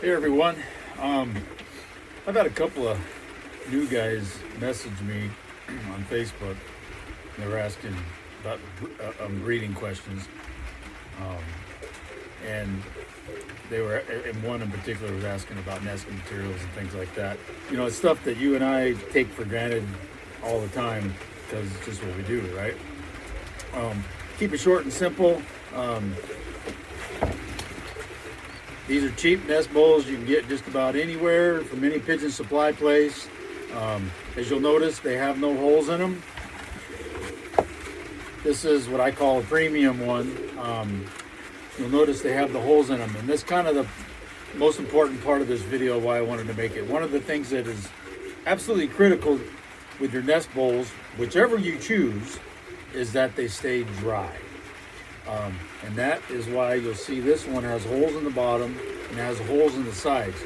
Hey everyone, I've had a couple of new guys message me on Facebook. They were asking about breeding questions, um, and and one in particular was asking about nesting materials and things like that. You know, it's stuff that you and I take for granted all the time because it's just what we do, right? Keep it short and simple. These are cheap nest bowls you can get just about anywhere from any pigeon supply place. As you'll notice, they have no holes in them. This is what I call a premium one. You'll notice they have the holes in them, and that's kind of the most important part of this video, why I wanted to make it. One of the things that is absolutely critical with your nest bowls, whichever you choose, is that they stay dry. And that is why you'll see this one has holes in the bottom and has holes in the sides.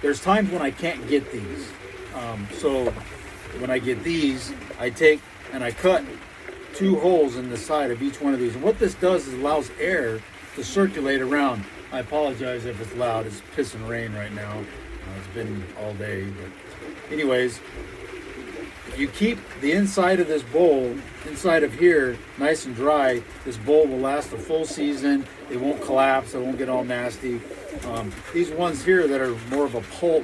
There's times when I can't get these. So when I get these, I take and I cut 2 holes in the side of each one of these. And what this does is allows air to circulate around. I apologize if it's loud. It's pissing rain right now. It's been all day. But anyways, if you keep the inside of this bowl, inside of here, nice and dry, this bowl will last a full season. It won't collapse. It won't get all nasty. These ones here that are more of a pulp,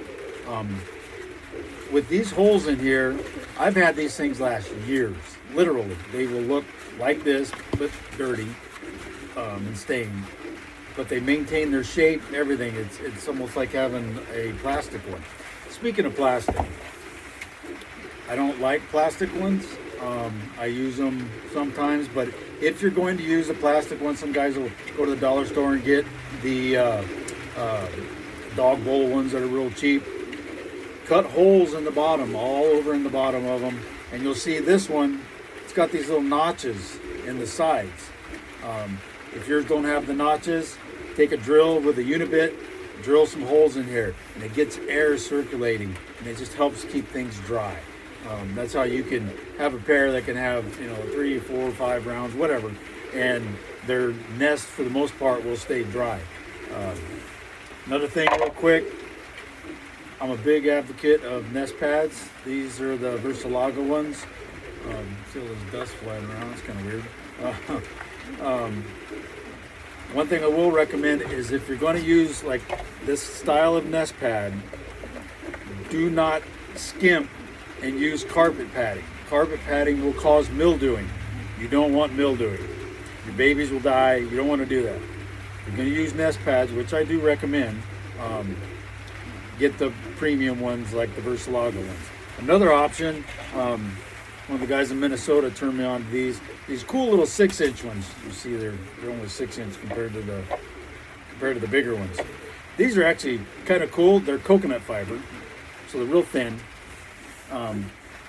with these holes in here, I've had these things last years. Literally, they will look like this, but dirty and stained. But they maintain their shape and everything. It's almost like having a plastic one. Speaking of plastic, I don't like plastic ones. I use them sometimes, but if you're going to use a plastic one, some guys will go to the dollar store and get the dog bowl ones that are real cheap. Cut holes in the bottom, all over in the bottom of them, and you'll see this one, it's got these little notches in the sides. If yours don't have the notches, take a drill with a unibit, drill some holes in here, and it gets air circulating, and it just helps keep things dry. That's how you can have a pair that can have, 3, 4, 5 rounds, whatever, and their nest for the most part will stay dry. Another thing real quick, I'm a big advocate of nest pads. These are the Versalaga ones. See all this dust flying around, it's kind of weird. One thing I will recommend is if you're going to use like this style of nest pad, do not skimp and use carpet padding. Carpet padding will cause mildewing. You don't want mildewing. Your babies will die. You don't want to do that. If you're going to use nest pads, which I do recommend, get the premium ones like the Versalaga ones. Another option, one of the guys in Minnesota turned me on to these cool little 6-inch ones. You see they're only 6-inch compared to the bigger ones. These are actually kind of cool. They're coconut fiber, so they're real thin.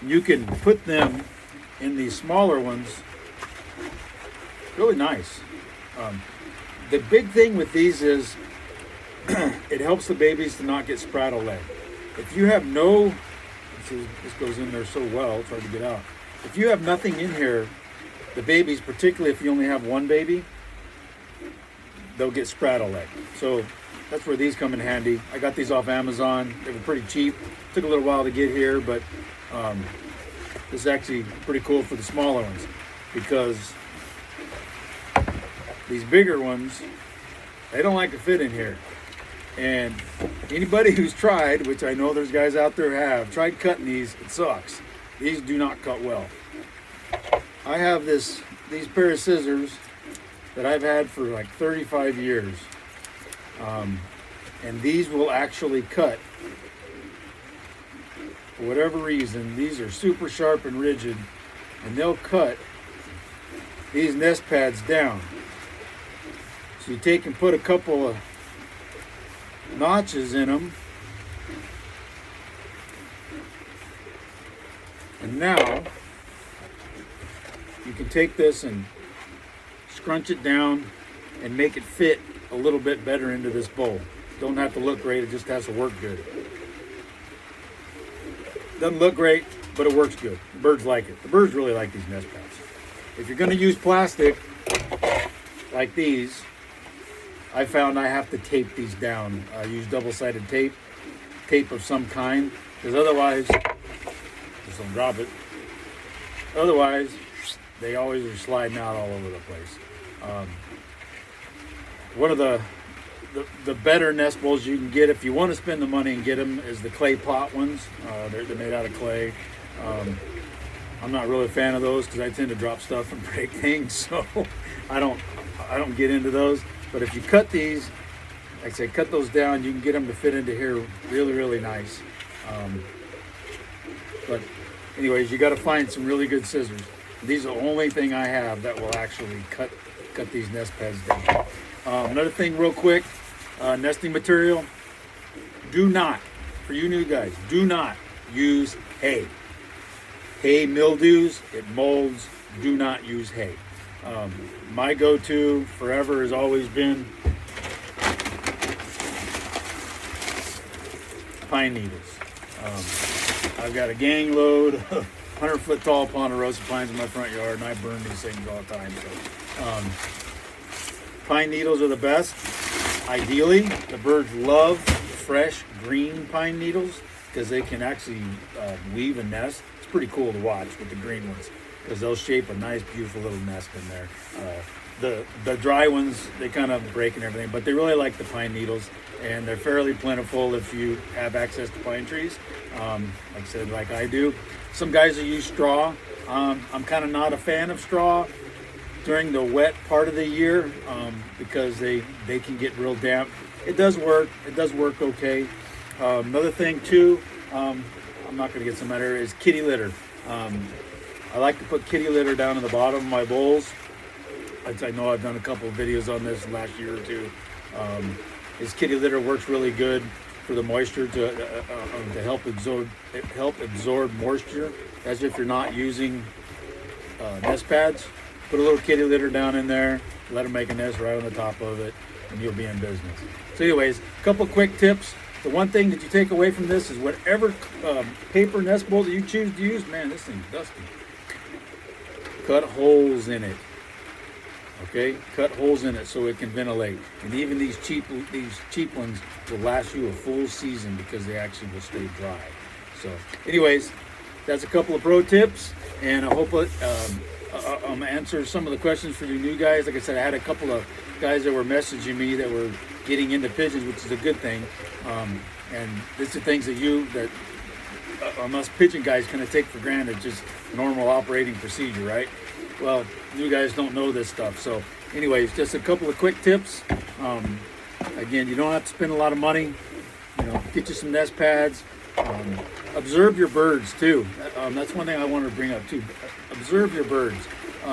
You can put them in these smaller ones. Really nice. The big thing with these is it helps the babies to not get spraddle leg. If you have no, this goes in there so well, it's hard to get out. If you have nothing in here, the babies, particularly if you only have one baby, they'll get spraddle leg. So that's where these come in handy. I got these off Amazon. They were pretty cheap. Took a little while to get here, but this is actually pretty cool for the smaller ones because these bigger ones, they don't like to fit in here. And anybody who's tried, which I know there's guys out there who have tried cutting these, it sucks. These do not cut well. I have these pair of scissors that I've had for like 35 years. And these will actually cut. For whatever reason, these are super sharp and rigid, and they'll cut these nest pads down. So you take and put a couple of notches in them, and now you can take this and scrunch it down and make it fit a little bit better into this bowl. Don't have to look great, it just has to work good. Doesn't look great, but it works good. The birds like it. The birds really like these nest pads. If you're going to use plastic like these, I found I have to tape these down. I use double-sided tape of some kind, because otherwise, just don't drop it. Otherwise, they always are sliding out all over the place. One of the better nest bowls you can get, if you want to spend the money and get them, is the clay pot ones. They're made out of clay. I'm not really a fan of those because I tend to drop stuff and break things, so I don't get into those. But if you cut these, like I say, cut those down, you can get them to fit into here really, really nice. But anyways, you got to find some really good scissors. These are the only thing I have that will actually cut these nest pads down. Another thing real quick, nesting material. Do not, for you new guys, do not use hay. Hay mildews, it molds. Do not use hay. My go-to forever has always been pine needles. I've got a gang load of 100-foot tall ponderosa pines in my front yard, and I burn these things all the time. So, pine needles are the best. Ideally, the birds love fresh green pine needles because they can actually weave a nest. It's pretty cool to watch with the green ones because they'll shape a nice, beautiful little nest in there. The dry ones, they kind of break and everything, but they really like the pine needles, and they're fairly plentiful if you have access to pine trees. Like I said, like I do. Some guys will use straw. I'm kind of not a fan of straw during the wet part of the year because they can get real damp. It does work. It does work okay. Another thing too, I'm not going to get some better, is kitty litter. I like to put kitty litter down in the bottom of my bowls. I know I've done a couple of videos on this last year or two. This kitty litter works really good for the moisture to help absorb moisture, as if you're not using nest pads. Put a little kitty litter down in there, let them make a nest right on the top of it, and you'll be in business. So anyways, a couple quick tips. The one thing that you take away from this is whatever paper nest bowl that you choose to use, man, this thing's dusty. Cut holes in it. Okay, cut holes in it so it can ventilate. And even these cheap ones will last you a full season because they actually will stay dry. So anyways, that's a couple of pro tips, and I hope answer some of the questions for you new guys. Like I said, I had a couple of guys that were messaging me that were getting into pigeons, which is a good thing. And these are things that us pigeon guys kind of take for granted, just normal operating procedure, right? Well, you guys don't know this stuff. So anyways, just a couple of quick tips. Again, you don't have to spend a lot of money. Get you some nest pads. Observe your birds too. That's one thing I wanted to bring up too. Observe your birds.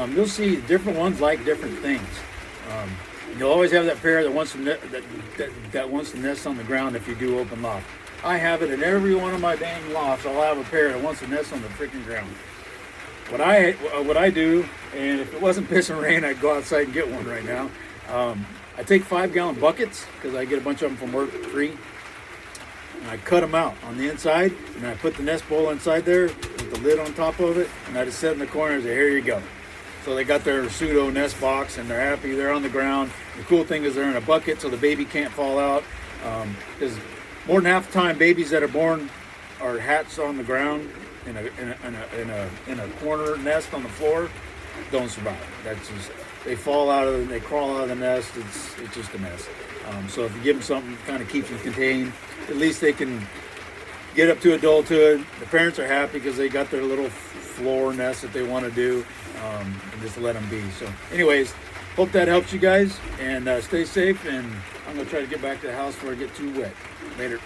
You'll see different ones like different things. You'll always have that pair that wants to nest on the ground if you do open loft. I have it in every one of my dang lofts. I'll have a pair that wants to nest on the freaking ground. What I do, and if it wasn't pissing rain, I'd go outside and get one right now. I take 5-gallon buckets because I get a bunch of them from work free. And I cut them out on the inside, and I put the nest bowl inside there with the lid on top of it, and I just set in the corner and say, here you go. So they got their pseudo nest box, and they're happy. They're on the ground. The cool thing is they're in a bucket, so the baby can't fall out. Because more than half the time, babies that are born are hatched on the ground in a corner nest on the floor, don't survive. That's just, they fall out of, they crawl out of the nest. It's just a mess. So if you give them something that kind of keeps them contained, at least they can get up to adulthood. The parents are happy because they got their little floor nest that they want to do, and just let them be. So anyways, hope that helps you guys, and stay safe, and I'm going to try to get back to the house before I get too wet. Later.